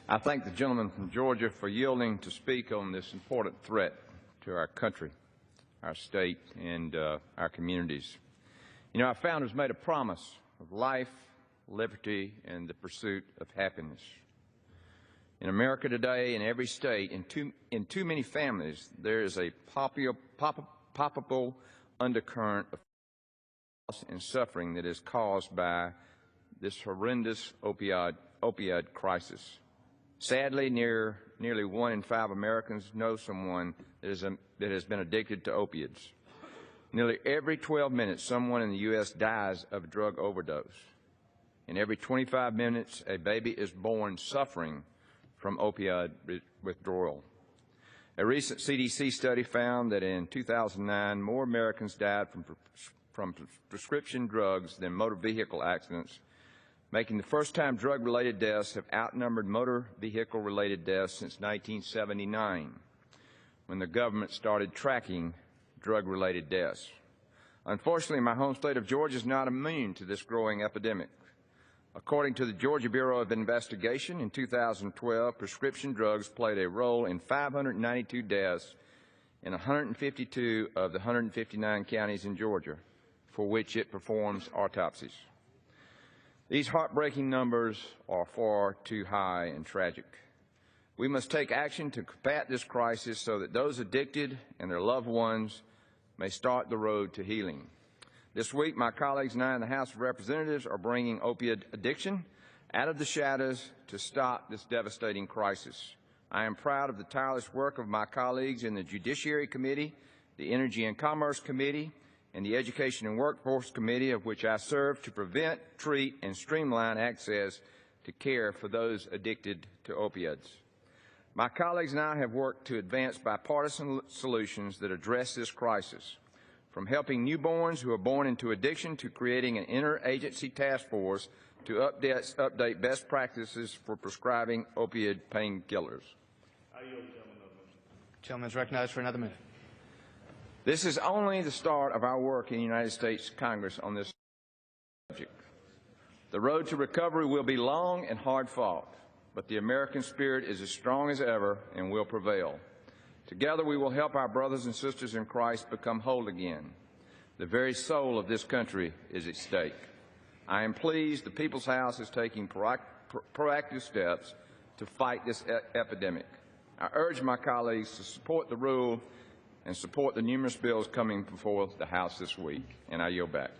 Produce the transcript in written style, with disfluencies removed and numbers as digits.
I thank the gentleman from Georgia for yielding to speak on this important threat to our country, our state, and our communities. You know, our founders made a promise of life, liberty, and the pursuit of happiness. In America today, in every state, in too many families, there is a palpable undercurrent of loss and suffering that is caused by this horrendous opioid crisis. Sadly, nearly 1 in 5 Americans know someone that has been addicted to opiates. Nearly every 12 minutes, someone in the U.S. dies of a drug overdose. And every 25 minutes, a baby is born suffering from opioid withdrawal. A recent CDC study found that in 2009, more Americans died from prescription drugs than motor vehicle accidents, making the first-time drug-related deaths have outnumbered motor vehicle-related deaths since 1979, when the government started tracking drug-related deaths. Unfortunately, my home state of Georgia is not immune to this growing epidemic. According to the Georgia Bureau of Investigation, in 2012, prescription drugs played a role in 592 deaths in 152 of the 159 counties in Georgia, for which it performs autopsies. These heartbreaking numbers are far too high and tragic. We must take action to combat this crisis so that those addicted and their loved ones may start the road to healing. This week, my colleagues and I in the House of Representatives are bringing opiate addiction out of the shadows to stop this devastating crisis. I am proud of the tireless work of my colleagues in the Judiciary Committee, the Energy and Commerce Committee, and the Education and Workforce Committee, of which I serve, to prevent, treat, and streamline access to care for those addicted to opioids. My colleagues and I have worked to advance bipartisan solutions that address this crisis, from helping newborns who are born into addiction to creating an interagency task force to update best practices for prescribing opioid painkillers. Gentleman is recognized for another minute. This is only the start of our work in the United States Congress on this subject. The road to recovery will be long and hard-fought, but the American spirit is as strong as ever and will prevail. Together we will help our brothers and sisters in Christ become whole again. The very soul of this country is at stake. I am pleased the People's House is taking proactive steps to fight this epidemic. I urge my colleagues to support the rule and support the numerous bills coming before the House this week, and I yield back.